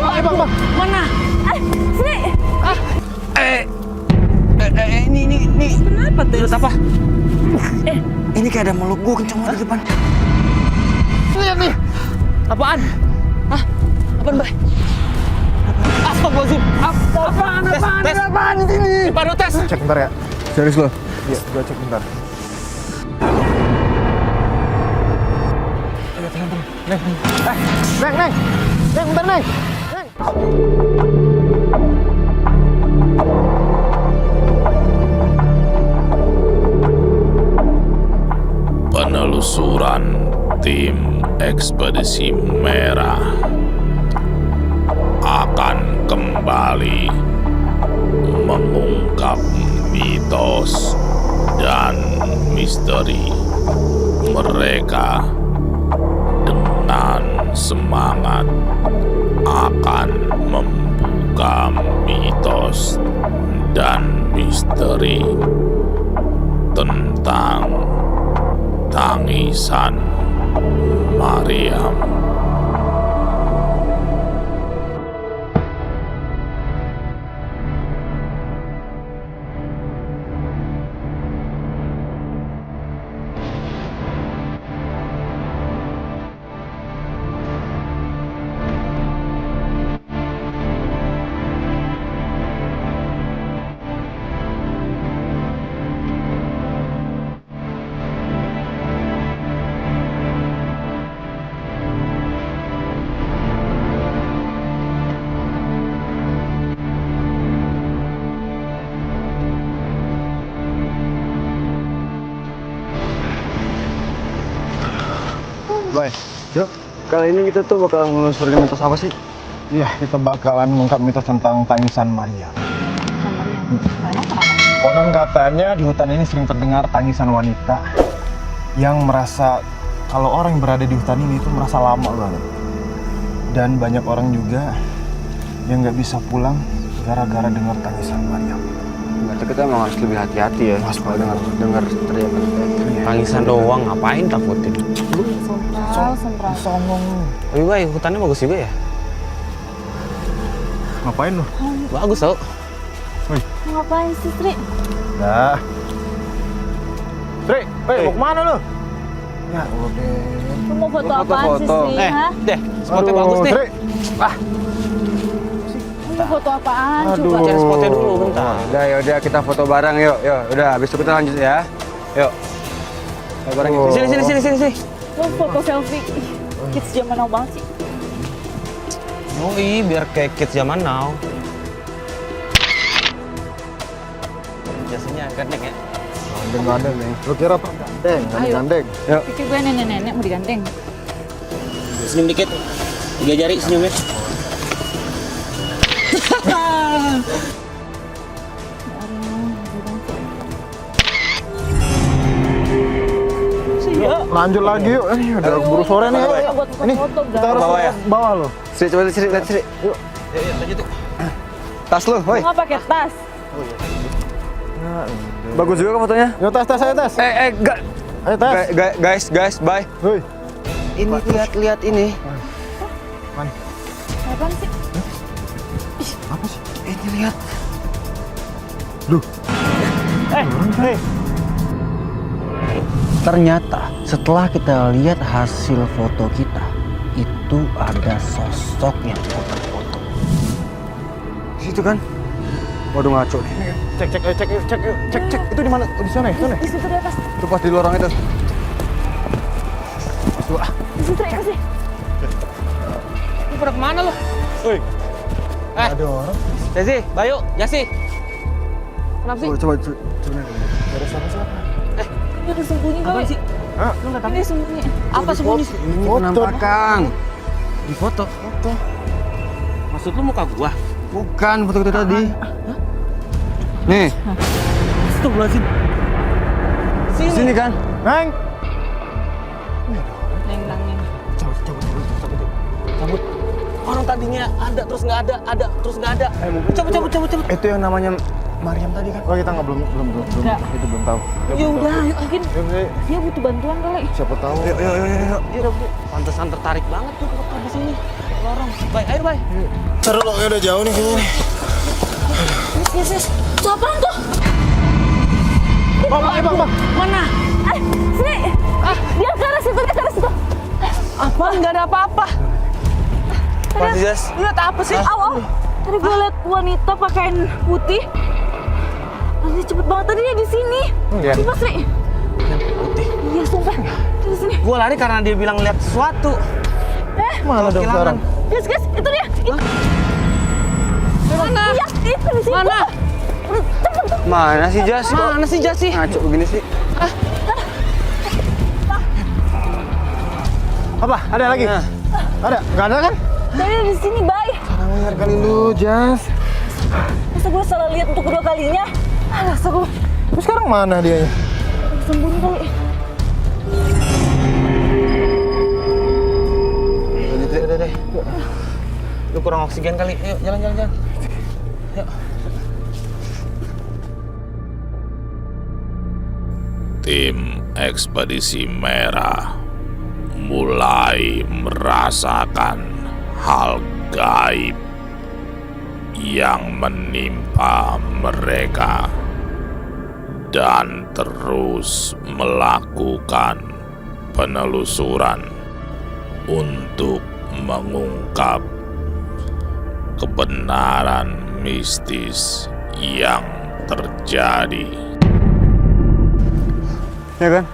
Bang. Mana? Sini. Ini. Kenapa tuh? Lihat apa? Ini kayak ada meluk gua kenceng banget di depan. Lihat nih. Apaan? Hah? Apaan, Bay? Astagfirullahaladzim. Apaan di sini? Baru tes. Cek bentar ya. Serius lo? Iya, gua cek bentar. Neng, bentar, Neng. Penelusuran tim ekspedisi merah akan kembali mengungkap mitos dan misteri mereka dengan semangat akan membuka mitos dan misteri tentang tangisan Mariam. Boy, Yuk, kali ini kita tuh bakal ngelusurin mitos apa sih? iya kita bakalan mengungkap mitos tentang tangisan Maria. Konon katanya di hutan ini sering terdengar tangisan wanita yang merasa kalau orang yang berada di hutan ini itu merasa lama banget. Dan banyak orang juga yang nggak bisa pulang gara-gara dengar tangisan Maria. Berarti kita emang harus lebih hati-hati ya. Kalau dengar teriakan Tangisan doang, ngapain takutin? Sentral. Songong. Wih, Bay, hutannya bagus juga ya? Ngapain lu? Bagus, tau. Ngapain sih, Tri? Nah. Tri, mau kemana lu? Ya udah. Lu mau foto apaan sih, Sri? Hah? Deh, spotnya bagus nih. Tri. Lu mau foto apaan? Aduh. Coba. Cari spotnya dulu, bentar. Udah kita foto bareng yuk. Udah habis itu kita lanjut ya. Yuk. Foto bareng yuk. Sini. Lu foto selfie. Kids zaman now banget sih. Yoi, biar kayak kids zaman now. Jasanya gandeng ya? Gandeng nih. Lu kira apa? Gandeng. Yuk. Pikir gue nenek-nenek mau digandeng. Senyum dikit. 3 jari senyumnya. Lanjut lagi yuk. Udah buru sore nih. Ini kita harus Bawah ya? bawah lo. Sri, coba lihat Sri. Yuk. Lanjut yuk. Tas lu, woi. Lu nggak pakai tas? Bagus juga kan fotonya. Yuk tas ayo tas. Ayo tas. Guys, bye. Woi. Ini lihat ini. Mana? Apaan sih? Apa sih? Ini lihat. Duh. Ternyata setelah kita lihat hasil foto kita, itu ada sosok yang foto-foto. Di situ kan? Waduh ngaco nih. Cek. Itu di mana? Di sana ya? Sana. Di situ di atas. Itu pas di lorong itu. Di situ di atas sih. Lu pada kemana lu? Woi. Ada orang. Jasi, Bayu, Jasi. Kenapa sih? Coba. Ada siapa? Ini ada sembunyi kali. sih? Hah? Lu nggak tahu? Ini sembunyi. Apa sembunyi? Ini Foto. penampakan. Di foto. Maksud lu muka gua? Bukan foto kita tadi. Nih, Astagfirullahaladzim. sini kan? Neng. Neng. Cabut. Orang tadinya ada terus nggak ada, terus nggak ada. Cabut. Itu yang namanya Mariam tadi kan? Oh kita nggak belum Nggak. itu belum tahu. Ya udah, mungkin Yuk. dia butuh bantuan kali. Siapa tahu. Yuk. Iya, Bu. Pantesan tertarik banget tuh foto di sini. lorong. Bay, ayo bay. Taruh lo, udah jauh nih kayaknya nih. Yes. Itu apaan tuh? Bang. Mana? Sini. Dia ke arah situ, Apa? Nggak ada apa-apa. Apa sih, Jas? Lihat apa sih? Aw. Tadi gue liat wanita pakaian putih. Nanti cepet banget tadi dia di sini. Iya. Coba Sri. Putih. Iya sumpah. Di sini. Gue lari karena dia bilang lihat sesuatu. Mana dong sekarang? Guys, itu dia. Mana? Iya, itu di sini. Mana? Cepet. Mana sih Jas? Mana sih Jas sih? Ngaco begini sih. Apa? Ada lagi? Nah. Ada? Nggak ada kan? Tadi di sini, Bay. Kurang ajar kali lu, Jas. Masa gue salah lihat untuk kedua kalinya? Masa gue Terus sekarang mana dia? sembunyi kali. Udah deh. Lu kurang oksigen kali. Ayo, jalan. Yuk. Tim Ekspedisi Merah mulai merasakan hal gaib yang menimpa mereka dan terus melakukan penelusuran untuk mengungkap kebenaran mistis yang terjadi. Ya kan?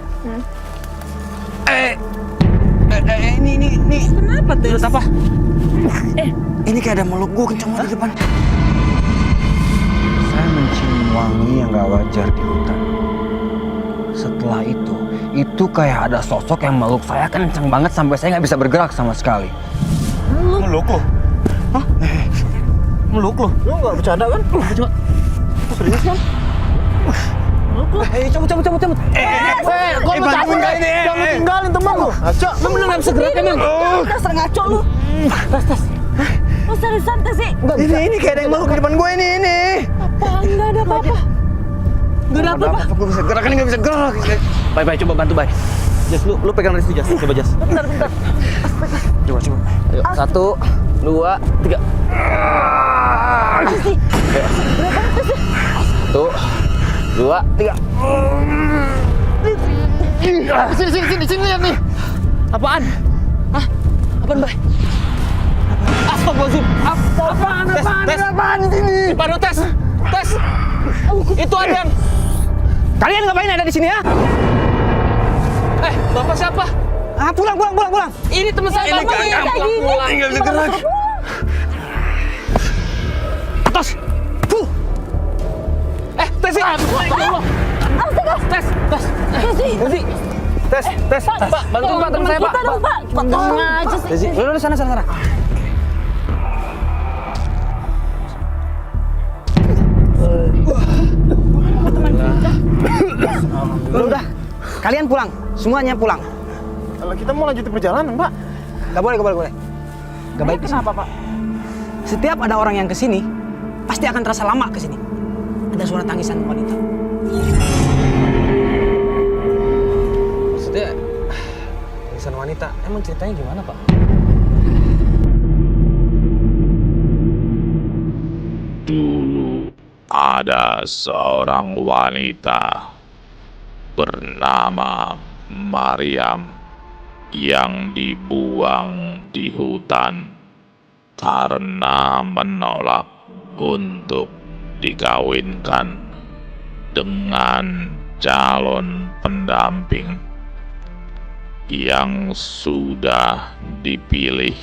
Ini. Kenapa tuh? Lihat apa? Ini kayak ada meluk gue kenceng banget di depan. Saya mencium wangi yang gak wajar di hutan. Setelah itu kayak ada sosok yang meluk saya kenceng banget sampai saya nggak bisa bergerak sama sekali. Meluk lo? Meluk lo. Lu nggak bercanda kan? Coba. Serius kan? Cabut. Gua mau cabut kan? Jangan tinggalin teman lu. Aco. Lu bener nggak bisa gerak emang? Dasar ngaco lu. Tes. Lu serius santai sih? Ini kayak ada yang meluk di depan gue ini. Apaan? Nggak ada apa-apa. Nggak ada apa-apa. Gue bisa gerak, ini nggak bisa gerak. Bay, coba bantu Bay. Jas, lu pegang dari situ Jas. Coba Jas. Bentar. Coba. Ayo, 1, 2, 3. Sih. Berapa tes sih? 1, 2, 3. Sini lihat nih. Apaan? Hah? Apaan Bay? Astagfirullahaladzim. Apaan ini? Baru tes. Itu ada yang... Kalian ngapain ada di sini ya? Bapak siapa? Pulang. Ini teman saya. Ini kayak gini. Nggak bisa gerak. Tos. Tes. Tes. Pak, bantu Pak teman saya Pak. Kita dong Pak. Potong aja sih. Lu sana. Udah. Kalian pulang. Semuanya pulang. Kalau kita mau lanjutin perjalanan, Pak. Gak boleh. Gak baik. Kenapa Pak? Setiap ada orang yang kesini, pasti akan terasa lama kesini. Ada suara tangisan wanita. Maksudnya, tangisan wanita, emang ceritanya gimana Pak? Dulu ada seorang wanita bernama Mariam yang dibuang di hutan karena menolak untuk dikawinkan dengan calon pendamping yang sudah dipilih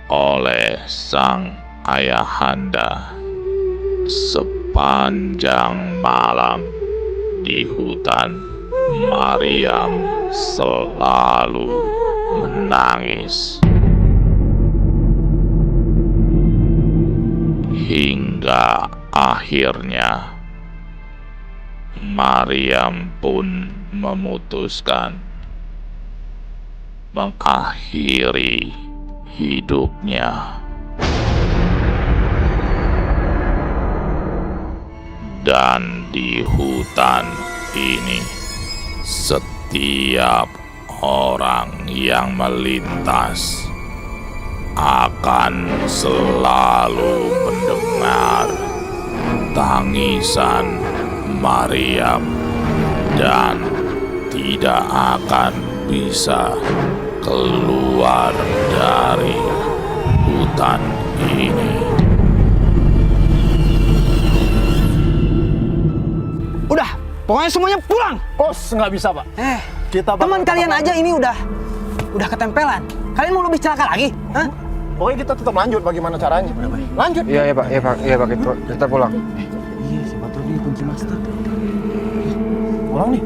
oleh sang ayahanda. Sepanjang malam di hutan, Mariam selalu menangis. Hingga akhirnya Mariam pun memutuskan mengakhiri hidupnya. Dan di hutan ini, setiap orang yang melintas akan selalu mendengar tangisan Maryam dan tidak akan bisa keluar dari hutan ini. Udah, pokoknya semuanya pulang. Bos, nggak bisa, Pak. Kita Teman kalian aja ini udah ketempelan. Kalian mau lebih celaka lagi? Hah? Pokoknya kita tetap lanjut bagaimana caranya. Lanjut. Iya Pak, kita pulang. Iya, siapa tahu dia kunci master. Pulang nih.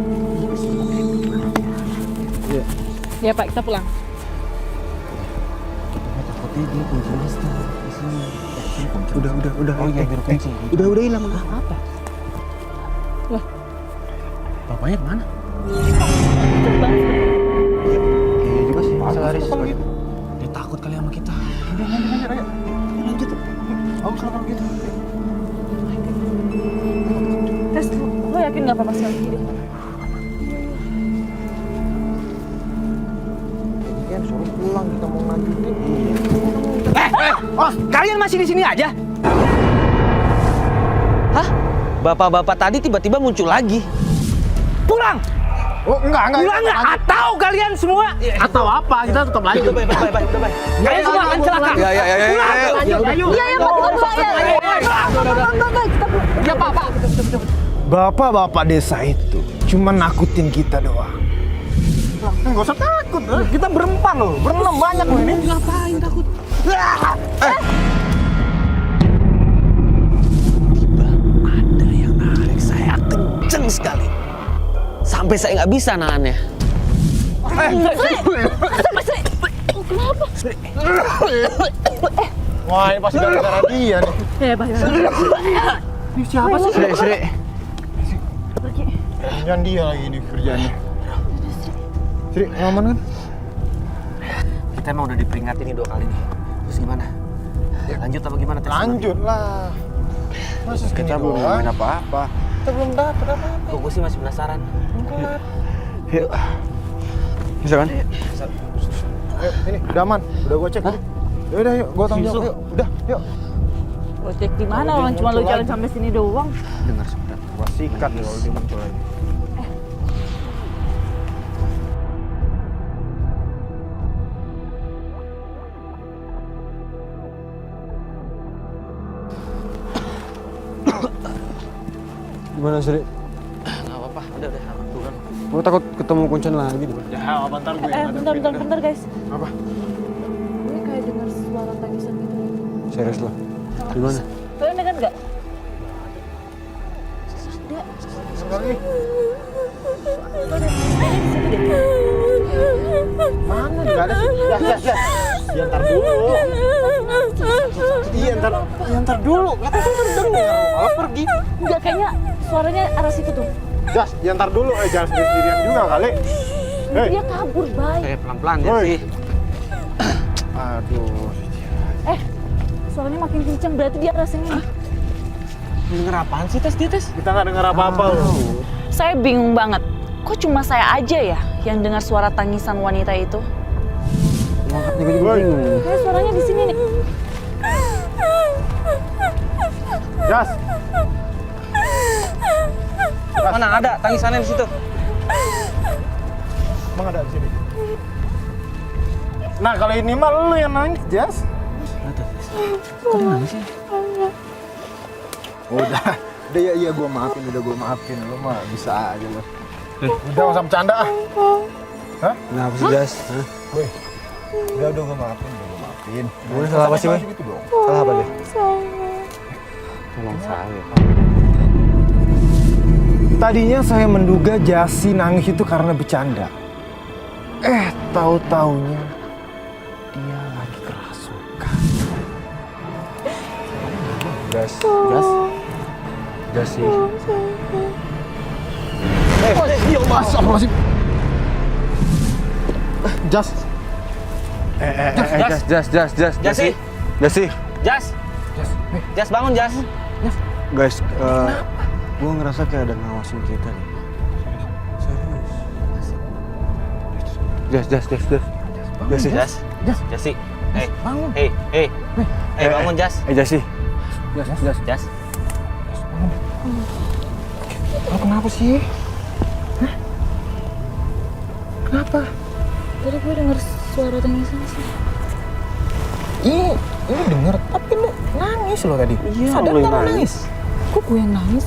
Ya Pak, kita pulang. Takutnya dia kunci master di sini. Udah. Oh iya, biar kunci. Udah hilang. Apa? Lah. Bapaknya kemana? Iya juga sih, Mas Haris. Dia takut kali sama kita. Lanjut. Bagus lah kalau gitu. Tes, lo yakin nggak apa-apa sekali deh? Kan suruh pulang, kita mau lanjutin. Kalian masih di sini aja? Hah? Bapak-bapak tadi tiba-tiba muncul lagi. Pulang! Oh, enggak. Pulang nggak? Atau kalian semua? Atau apa? Kita tetap lanjut. Udah, baik. Kalian semua akan celaka. Ya. Pulang! Iya, Pak, kita pulang ya. Ya, Pak. Bapak-bapak desa itu cuma nakutin kita doang. Nggak usah takut, kita berempat loh, berenam banyak loh ini. Ngapain takut? Ada yang narik saya kenceng sekali. Sampai saya nggak bisa nahannya. Kenapa? Wah, ini pasti gara-gara dia nih. Ya, Pak. Ini siapa sih? Sri. Jangan dia lagi ini kerjanya. Sri, aman kan? Kita emang udah diperingatin nih 2 kali nih. Terus gimana? Lanjut apa gimana tes? Lanjut lah. Masa Kita belum ngomongin apa-apa. Kita belum dapet apa-apa. Gue sih masih penasaran. Yuk. Bisa kan? Ayo, ini udah aman, udah gua cek. Udah, yuk, gua tanggung jawab. Yuk, udah, yuk. Lo cek di mana? Orang cuma lo jalan sampai sini doang. Dengar sebentar. Gua sikat nih kalau dia muncul lagi. Gimana Sri? Nggak apa-apa, udah turun. Gua takut ketemu kuncen lagi. Ya, bentar gue. Bentar guys. Apa? Gue kayak dengar suara tangisan gitu. Serius lah. Di mana? Kalian dengar nggak? Sekali. Mana? Nggak ada sih. Ya. Ya, ntar dulu. Iya, ntar dulu. Nggak tahu ntar dulu. Malah pergi. Enggak, kayaknya suaranya arah situ tuh. Jas, ya ntar dulu. Jangan sendirian juga kali. Hei. Dia kabur, Bay. Pelan-pelan ya Woi. sih. Aduh. Suaranya makin kencang, berarti dia arah sini. Denger apaan sih tes? Kita nggak dengar apa-apa loh. Saya bingung banget. Kok cuma saya aja ya yang dengar suara tangisan wanita itu? Makanya gue juga Woi. bingung. Kayak suaranya di sini nih. Jas. Mana ada tangisannya di situ? Emang ada di sini. Nah, kalau ini mah lu yang nangis, Jas. Kok dia nangis sih? Udah ya gua maafin, lu mah bisa aja lu. Udah nggak usah bercanda ah. Hah? Kenapa sih Jas? Hah? Woi. Udah gua maafin. Gue salah apa sih, Boy? Gitu dong. Salah apa deh? Tolong saya. Tadinya saya menduga Jasi nangis itu karena bercanda. Tahu-taunya dia lagi kerasukan. Jas sih. Ya Allah, astagfirullahaladzim. Jas. Jasi. Jas bangun, Jas. Guys, gue ngerasa kayak ada ngawasin kita nih. Serius. Jas. Jasi. bangun. Bangun Jas. Jasi. Jas. Lo kenapa sih? Hah? Kenapa? Tadi gue denger suara tangisan sih. Ini denger, tapi lu nangis lo tadi. Iya, Sadar lo nggak yang lo nangis? Kok gue yang nangis?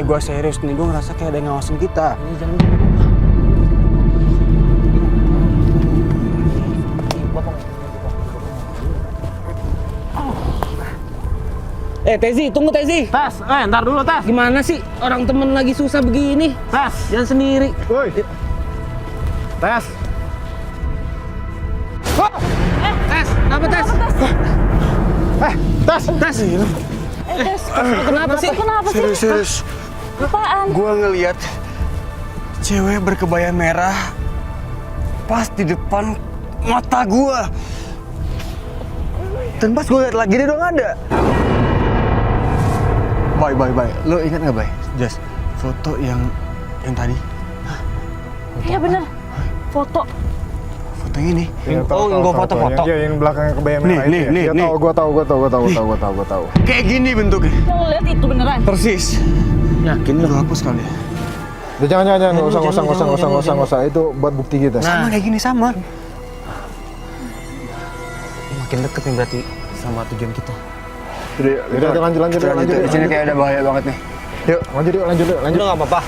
Gue serius nih, gue ngerasa kayak ada yang ngawasin kita. Tezi, tunggu Tezi. Tas, ntar dulu Tas. Gimana sih orang temen lagi susah begini? Tas, Jangan sendiri. Woi. Tas. Tes, apa tes? Tas. Tes. Kenapa sih? Kenapa sih? Serius. Apaan? Gue ngeliat cewek berkebaya merah pas di depan mata gue. Dan pas gue liat lagi dia udah nggak ada. Bye. Lo ingat nggak, Bay? Jas, foto yang tadi. Iya bener. Foto. Foto yang ini. Iya, Oh, yang gue foto-foto. Iya, yang belakangnya kebaya merah Nih, itu. nih, Ya, nih. Gue tahu. Kayak gini bentuknya. Yang lo lihat itu beneran. Persis. Yakin Lo hapus kali ya? Udah, jangan, nggak usah. Itu buat bukti kita. Sama kayak gini, sama. Makin deket nih berarti sama tujuan kita. Udah, lanjut. Di sini kayak ada bahaya banget nih. Yuk, lanjut. Udah nggak apa-apa.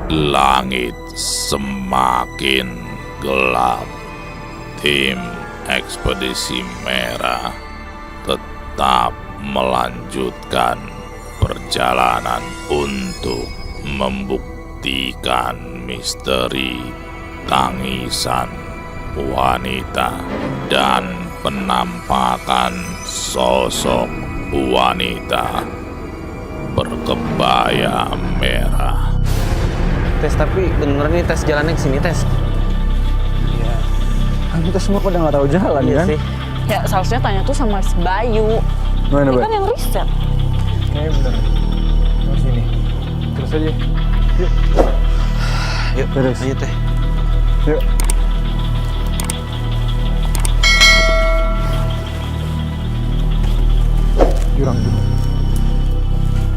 Langit semakin gelap. Tim Ekspedisi Merah tetap melanjutkan perjalanan untuk membuktikan misteri tangisan wanita dan penampakan sosok wanita berkebaya merah. Tes, tapi bener nih tes jalannya ke sini tes. Kan kita semua pada nggak tahu jalan Iya kan? sih. Ya seharusnya tanya tuh sama si Bayu. Mana, Dia Bay? kan yang riset. Kayaknya bener. Terus sini. Terus aja. Yuk, Terus. ayo teh. Yuk. Jurang dulu.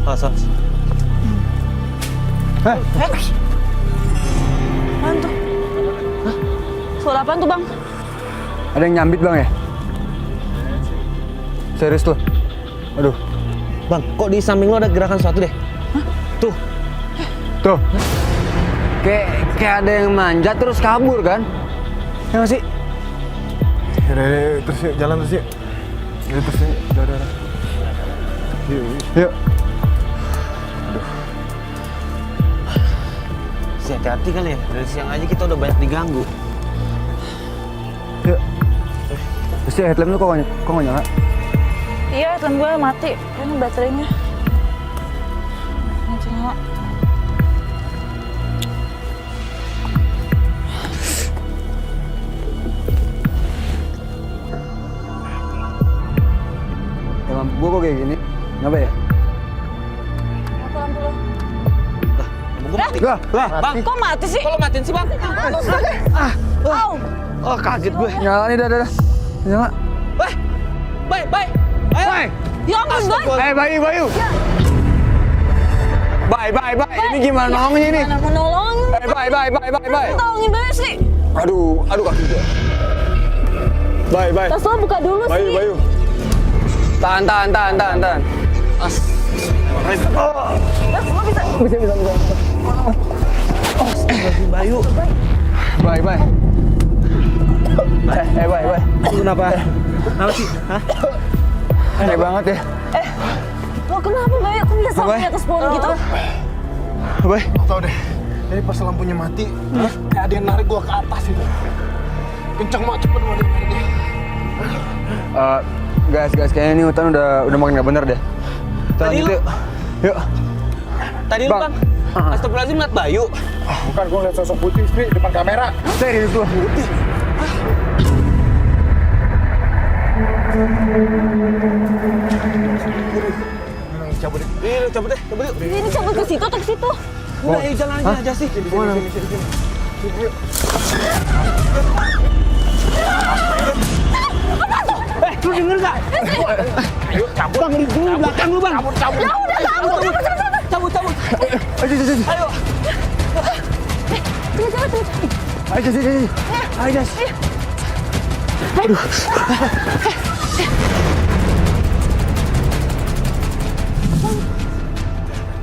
Pas. Apaan tuh? Hah? Suara apaan tuh bang? Ada yang nyambit, Bang ya? Serius lo? Aduh. Bang, kok di samping lo ada gerakan sesuatu deh? Tuh. Tuh. Kayak ada yang manjat terus kabur kan? Ya nggak sih? Yaudah, terus yuk, jalan terus yuk. Yaudah, terus yuk. Udah. Yuk. Si hati-hati kali ya. Dari siang aja kita udah banyak diganggu. Yuk. Terus ya headlamp lu kok nggak nyala? Iya, temen gue mati. Kayaknya baterainya. Nyala. Ya lampu gua kok kayak gini? Kenapa ya? Apa lampu lo? Gue mati. Lah, Bang, Kok mati sih? kok lo matiin sih bang? Au! Oh kaget gue. nyala nih, dah. Nyala. Bye. Ayo. Ya ampun, Bay! Bayu. Bye. Ini gimana nolongnya ini? Mana mau nolongin? Bye. Tolongin Bayu sih. Aduh kaki gue. Bye. Tas lo buka dulu sih. Bayu. Tahan. As. Tas lo bisa. Bayu. Bye. Bye. Kenapa? Kenapa sih? Hah? Aneh banget ya. Lo kenapa Bayu? Kok bisa sampai atas pohon gitu? Bye. Tau deh. Jadi pas lampunya mati, kayak ada yang narik gua ke atas itu. Kenceng banget, cepet banget dia nariknya. Guys, kayaknya ini hutan udah makin nggak bener deh. Kita Tadi lanjut lu- yuk. Yuk. Tadi lu bang. Astagfirullahaladzim ngeliat Bayu. Bukan, gua ngeliat sosok putih istri depan kamera. Serius lu. Cabut deh. Iya, cabut deh. Ini cabut ke situ atau ke situ? Udah, ayo jalan aja, Jas. Mana? Lu denger gak? Ayo, cabut. Bang, dulu belakang lu, Bang. Cabut. Ya udah, cabut. Ayo, Jas. Ayo, Ayo, Jas. Ayo, Jas.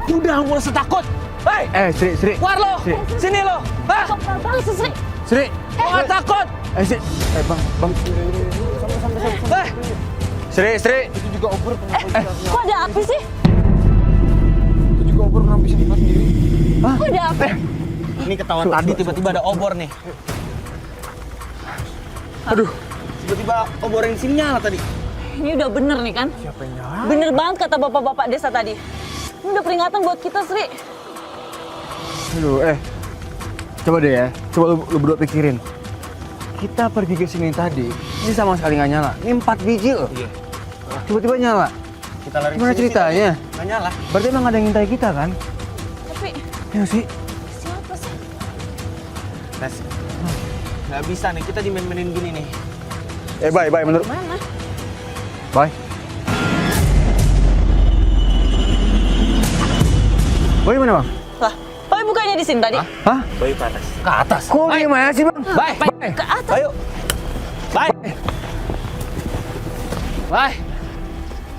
Udah, nggak usah takut. Hei, Sri. keluar lo. Sini lo. Hah? Bang, Sri. Sri. Gua nggak takut. Sri. Bang. Sri. Itu juga obor Kok ada api sih? Itu juga obor kenapa bisa dibuat sendiri? Kok ada api? Ini ketahuan tadi tiba-tiba ada obor nih. Aduh. Tiba-tiba obor yang sini nyala tadi. Ini udah bener nih kan? Siapa yang nyala? Bener banget kata bapak-bapak desa tadi. Ini udah peringatan buat kita, Sri. Aduh, coba deh ya. Coba lu berdua pikirin. Kita pergi ke sini tadi, ini sama sekali nggak nyala. Ini 4 biji loh. Iya. Tiba-tiba nyala. Kita lari Gimana sini, ceritanya? sini. Nggak nyala. Berarti emang ada yang ngintai kita kan? Tapi Ya sih. siapa sih? Tes. Nggak bisa nih, kita dimain-mainin gini nih. Bye menurut. Mana? Bye. Boy mana bang? Lah, Boy bukannya di sini tadi? Hah? Bayu ke atas. Ke atas. Kok diem aja sih bang? Bye. Ke atas. Ayo. Bye. Bye.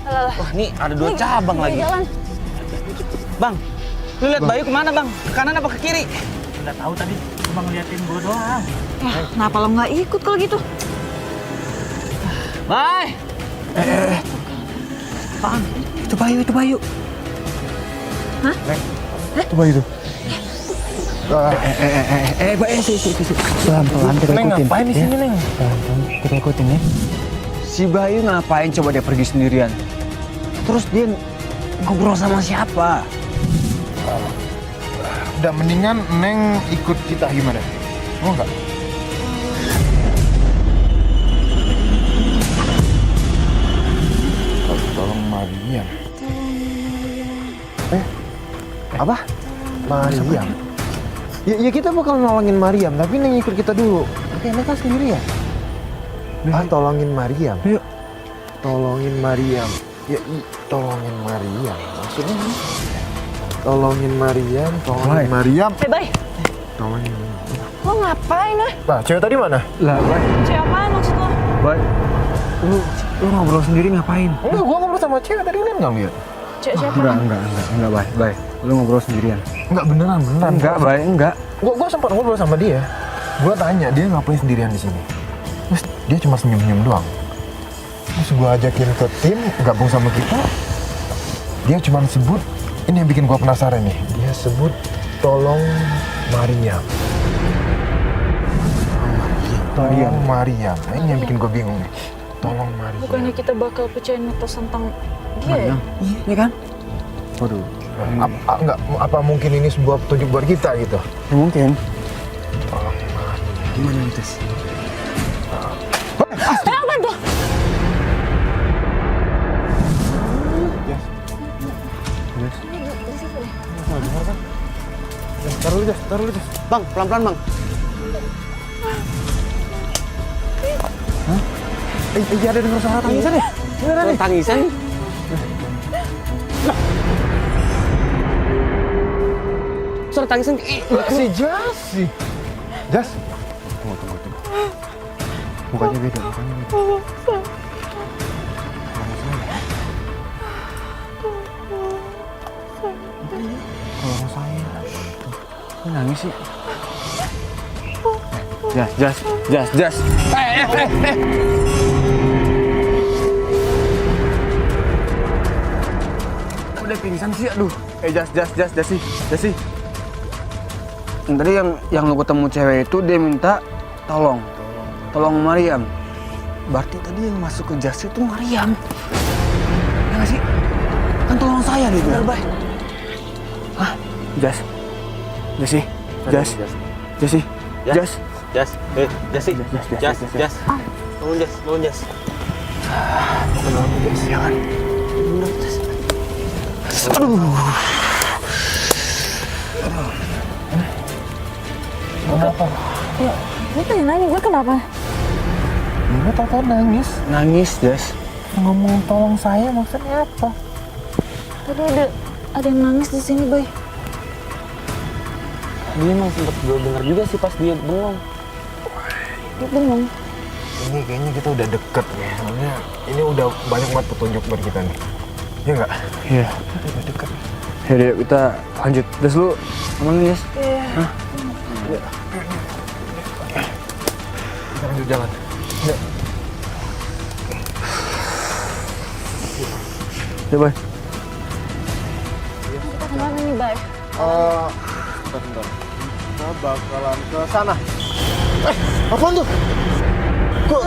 Alah, Wah, nih ada 2 cabang Boy lagi. jalan. Bang, lu lihat Bayu kemana, Bang? Ke kanan apa ke kiri? Nggak tahu tadi, cuma ngeliatin gua doang. Kenapa lo nggak ikut kalau gitu? Bye. Bang, itu Bayu. Hah? Coba itu. Sih. Pelan-pelan kita Neng, ikutin. ngapain di sini, Neng? Pelan-pelan kita ikutin ya. Si Bayu ngapain coba dia pergi sendirian? Terus dia ngobrol sama siapa? Udah mendingan Neng ikut kita gimana? Mau nggak? Tolong Mariam. Apa? Mariam. Ya kita bakal nolongin Mariam, tapi Neng ikut kita dulu. Oke, Neng kan sendiri ya? Tolongin Mariam. Yuk. Tolongin Mariam. Tolongin Mariam. Maksudnya nih? Tolongin Mariam. Bye. Tolongin. Lo ngapain ah? Nah, cewek tadi mana? Lah, Bay. Cewek apaan maksud lo? Bay. Lu ngobrol sendiri ngapain? Enggak, gua ngobrol sama cewek tadi kan nggak lihat. Cewek siapa? Enggak, Bay. Lu ngobrol sendirian. Enggak beneran. Enggak, Bay, enggak. Gua sempat ngobrol sama dia. Gua tanya dia ngapain sendirian di sini. Terus dia cuma senyum-senyum doang. Terus gua ajakin ke tim gabung sama kita. Dia cuma sebut, ini yang bikin gua penasaran nih. Dia sebut tolong Mariam. Tolong Mariam. Nah, ini yang bikin gua bingung nih. Tolong Mariam. Bukannya kita bakal percaya mitos tentang dia ya? Iya kan? Waduh. Apa mungkin ini sebuah petunjuk buat kita gitu? Mungkin. Tolong Mariam. Gimana nih, Tes? Apa tuh? Taruh dulu, Jas. Bang, pelan-pelan, Bang. Iya ada dengar suara tangisan ya? Beneran nih. Tangisan nih. Suara tangisan. Si Jas sih. Jas. Tunggu. Mukanya beda. Kalau saya kok nangis sih? Jas. Udah pingsan sih, aduh. Jas sih. Tadi yang lu ketemu cewek itu dia minta tolong Mariam. Berarti tadi yang masuk ke Jas itu Mariam. Ya nggak sih? Kan tolong saya dia bilang. Bener, Bay. Hah? Jas. Bangun, Jas. Ya kan? Bener, Jas. Aduh. Kenapa? Ya, gue pengen nanya, gue kenapa? Gue tau nangis. Nangis, Jas. Ngomong tolong saya maksudnya apa? Tadi ada yang nangis di sini, Boy. Dia emang sempet gue denger juga sih pas dia bengong. Dia bengong. Ini kayaknya kita udah deket nih. Soalnya ini udah banyak banget petunjuk buat kita nih. Iya nggak? Iya. Udah deket. Yaudah, yuk kita lanjut. Das lu, aman nih, Jas? Kita lanjut jalan. Ya. Ya, Bay. Kita kemana nih, Boy? Bentar. Kita bakalan ke sana. Apaan tuh?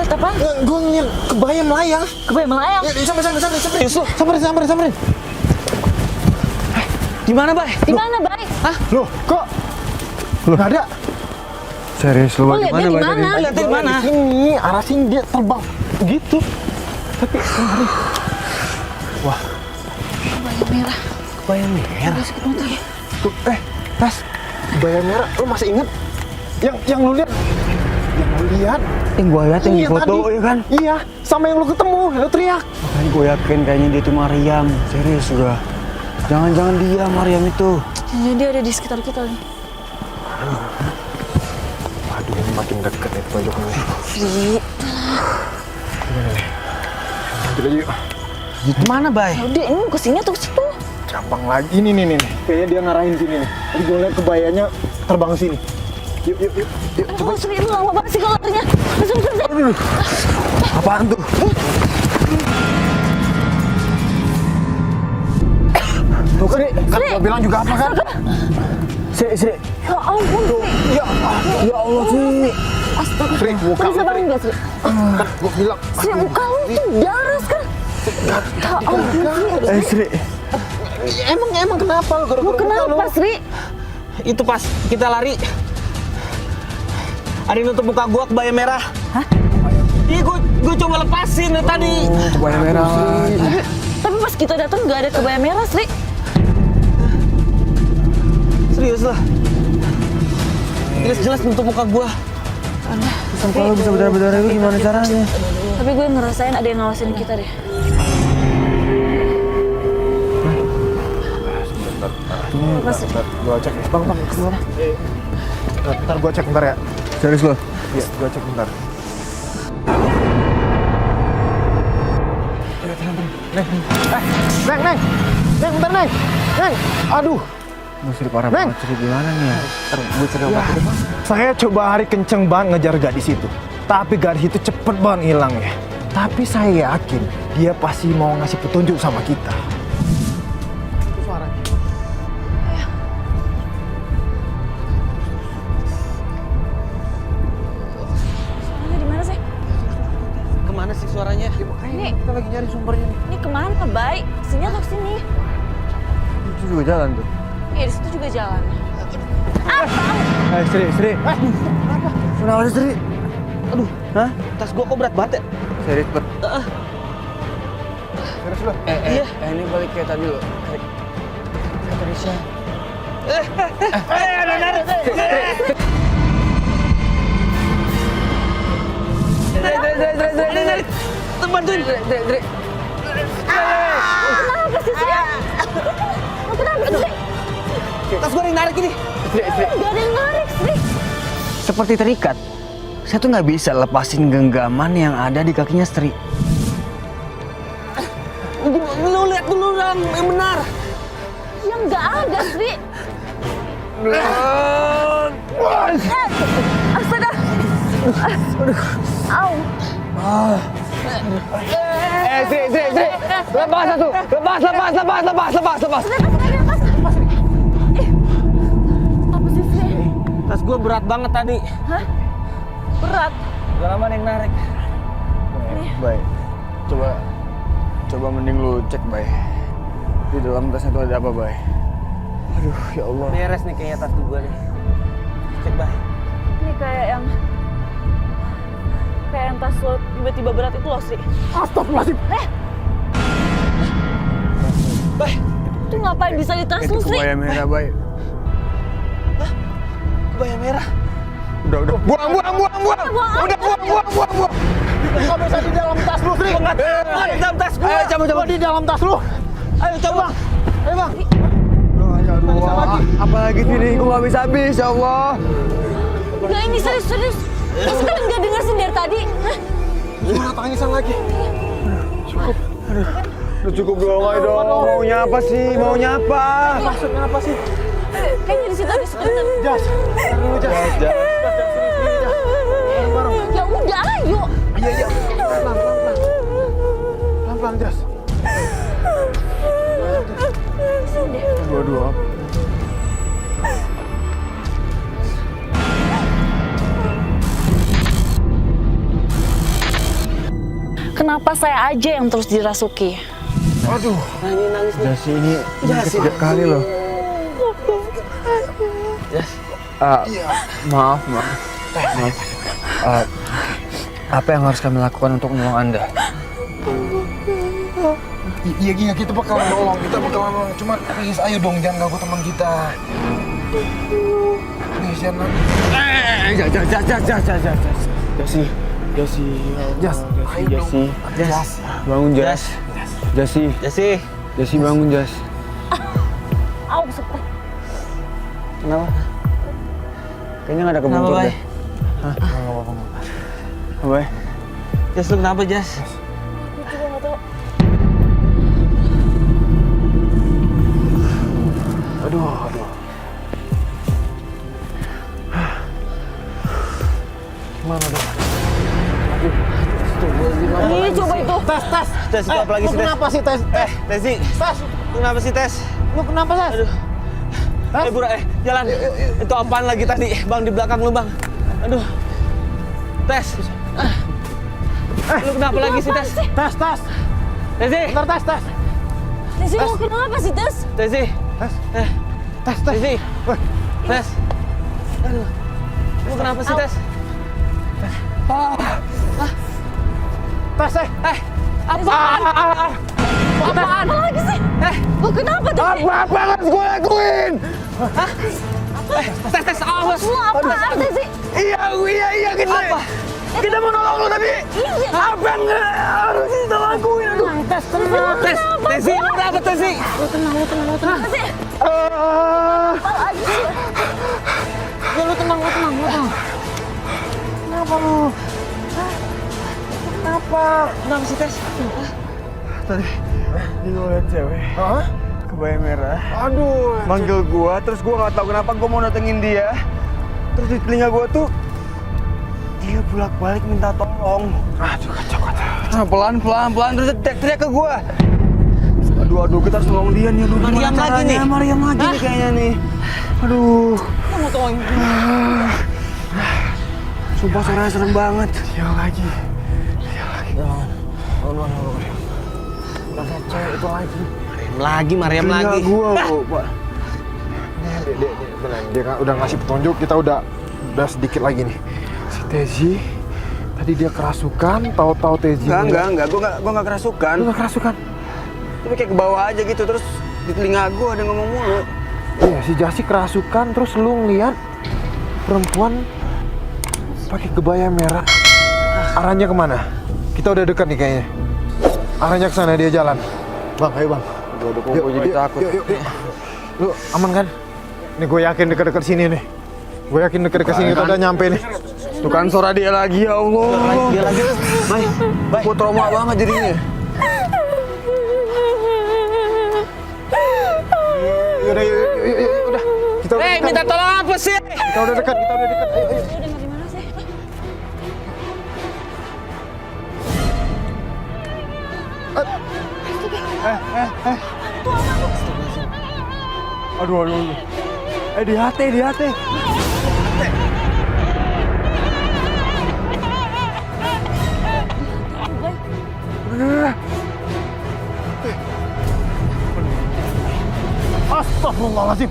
Apaan? Gue ngeliat kebaya melayang. Kebaya melayang. Ya, samperin. Di mana, Bay? Di mana, Bay? Loh, kok? Nggak ada. Serius lu, Lu liatnya bagaimana, di Bay? mana? Lihat di mana? Di sini, arah sini dia terbang. Begitu. Tapi kemarin. Wah, Kebaya merah. kebaya merah. Udah sakit mata ya. Tuh, Tas. Kebaya merah. Lu masih inget? Yang lu lihat? Yang lu lihat? Yang gua liat yang di Iya, foto, tadi. ya kan? Iya, sama yang lu ketemu, lu teriak. Makanya gue yakin kayaknya dia tuh Mariam. Serius udah. Jangan-jangan dia Mariam itu. Jadi dia ada di sekitar kita nih. Waduh, ini makin deket nih petunjuknya. Fri. Gimana nih? Lanjut aja yuk. Mana, Bay? Ya udah, ini ke sini atau ke situ? Gampang lagi. Ini nih. Kayaknya dia ngarahin sini nih. Tadi gue liat kebayanya terbang ke sini. Yuk. Aduh, Sri, lu lama banget sih kalau larinya. Masuk. Apaan tuh? Tuh kan, gua bilang juga apa kan? Sri. Ya ampun, Sri. Ya Allah, Sri. Astaga. Sri, muka Lu lu, sabarin gak, Sri? Kan gua bilang. Sri, muka lu tuh darah kan? Ya ampun, Sri. Sri. Emang kenapa lu? Lu kenapa, Sri? Itu pas kita lari. Ada yang nutup muka gua kebaya merah. Hah? Iya, gua coba lepasin dari tadi. Kebaya merah. Tapi pas kita datang gak ada kebaya merah, Sri. Serius lah. Jelas nutup muka gua. Sampai lu bisa berdarah-berdarah itu gimana caranya? Tapi gue ngerasain ada yang ngawasin kita deh. Bentar, gua cek. Bang, keluar. Ntar gua cek bentar ya. Serius lu? Iya, gua cek bentar. Neng, bentar, Neng. Aduh. Lu Sri parah Neng. banget, Sri gimana nih ya? Ntar gue cari obat dulu, Bang. Saya coba hari kenceng banget ngejar gadis itu. Tapi gadis itu cepet banget hilang ya. Tapi saya yakin dia pasti mau ngasih petunjuk sama kita. Itu suaranya. Suaranya di mana sih? Kemana sih suaranya? Ini, Kita lagi nyari sumbernya nih. ini kemana, Bay? Sini atau sini? Itu juga jalan tuh. Iya, di situ juga jalan. Sri. Kenapa sih, Sri? Aduh, tas gua kok berat banget ya? Serius, Bet. Terus lu. Iya. Ini balik kayak tadi lo. Kayak tadi sih. Dari. Bantuin. Kenapa sih, Sri? Kenapa, Sri? Tas gua dinarik ini. Gak ada yang narik, Sri. Seperti terikat. Saya tuh nggak bisa lepasin genggaman yang ada di kakinya Sri. Lu lihat dulu yang benar. Yang gak ada, Sri. Astaga. Au. Sri. Lepas satu. Lepas. Apa sih, Sri? Tas gua berat banget tadi. Hah? Berat. Gak lama ada yang narik. Baik. Coba mending lu cek, Bay. Di dalam tasnya tuh ada apa, Bay? Aduh, ya Allah. Beres nih kayaknya tas gua nih. Cek, Bay. Ini kayak yang tas lo tiba-tiba berat itu loh, Sri. Astagfirullahaladzim. Bay. Itu ngapain bisa di tas Itu lu, Sri? kebaya merah, Bay. kebaya merah. Udah. Buang. Udah buang. Kok bisa di dalam tas lu, Sri? Di dalam tas gua. Ayo, coba di dalam tas lu. Ayo coba. Ayo, Bang. Apalagi ini gue gak bisa habis, ya Allah. Enggak, ini serius. Mas kalian nggak dengar sih dari tadi? Hah? Gimana tangisan lagi? Udah cukup dong, ayo dong. Maunya apa sih? Maunya apa? Maksudnya apa sih? Kayaknya di situ. Jas. Ya udah, ayo. Iya. Pelan-pelan, Jas. Aduh. Kenapa saya aja yang terus dirasuki? Aduh. Nangis. Jasi ini ketiga kali loh. Maaf. Apa yang harus kami lakukan untuk menolong Anda? Iya, kita bakalan nolong. Cuma please, ayo dong, jangan ganggu teman kita. Please, jangan. Jas, bangun Jas. Jasi bangun Jas. Au, sepet. Kenapa? Kayaknya nggak ada kebentur deh. Hah? Apa? Jas, lu kenapa, Jas? Aku juga nggak tahu. Aduh. Gimana dong? Ih, coba itu. Tes, itu apa lagi sih, Tes? Kenapa sih, Tes? Tesi. Lu kenapa sih, Tes? Lu kenapa, Tes? Aduh. Bura, jalan. Itu apaan lagi tadi, Bang, di belakang lu, Bang? Aduh. Tes. Lu kenapa lagi sih, Tes? Tas. Tesi. Bentar, tas. Tesi, mau kenapa sih, Tes? Tesi. Tas. Tesi. Tes. Aduh. Lu kenapa sih, Tes? Tas, Apaan? Apaan lagi sih? Lu kenapa, Tes? Apa yang harus gue lakuin? Tes, awas. Lu apaan, Tesi? Iya, kita mau nolong lu tapi Iya. apa yang harus kita lakuin? Aduh. Tes, Tesi, lu kenapa, Tesi? Lu tenang. Tesi, apa lagi sih? Ya lu tenang. Kenapa lu? Kenapa? Kenapa sih, Tes? Tadi gue liat cewek Hah? kebaya merah Aduh. manggil gua, terus gua nggak tahu kenapa gua mau datengin dia. Terus di telinga gua tuh dia bolak-balik minta tolong. Aduh, kacau. Nah, pelan terus teriak ke gua. Aduh, kita harus nolong dia nih. Aduh, gimana Mariam lagi caranya? nih? Mariam lagi nih kayaknya nih. Aduh. Lu mau tolongin Sumpah suaranya serem banget. Dia lagi. Udah cewek itu lagi. Mariam Telinga lagi. gua, Pak. Dia kan udah ngasih petunjuk, kita udah sedikit lagi nih. Si Tezi tadi dia kerasukan, tahu-tahu Tezi. Enggak. Gua nggak kerasukan. Lu nggak kerasukan? Tapi kayak ke bawah aja gitu, terus di telinga gua ada ngomong mulu. Iya, si Jasi kerasukan, terus lu ngeliat perempuan pakai kebaya merah. Arahnya kemana? Kita udah dekat nih kayaknya. Arahnya ke sana, dia jalan. Bang, ayo bang. Gua jadi takut. Yuk. Lu aman kan? Nih gue yakin dekat-dekat sini nih. Gue yakin dekat-dekat sini kita udah nyampe nih. Tuh kan suara dia lagi, ya Allah. Dia lagi. Baik. Gua trauma banget jadinya. Yaudah. Kita udah dekat. Minta tolong apa sih? Kita udah dekat. Ayo. Udah nggak di mana sih? Aduh. Di hati. Astagfirullahaladzim.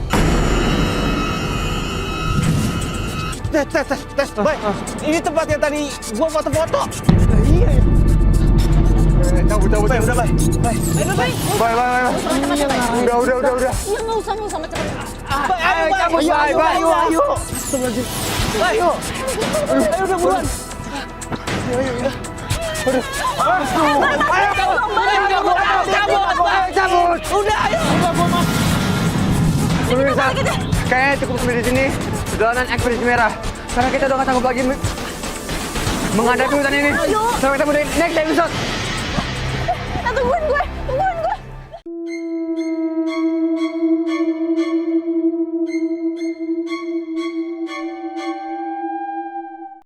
Tes. Baik. Ini tempatnya tadi gua foto-foto. Cabut. Baik, udah baik. Baik. Bye. Udah. Iya, nggak usah macam-macam. Ayo, cabut, ayo. Ayo, udah buruan. Cabut. Udah, ayo. Pemirsa, kayaknya cukup sampai di sini. Perjalanan ekspedisi merah. Karena kita udah gak sanggup lagi menghadapi hutan ini. Sampai ketemu di next episode. Tungguin gue.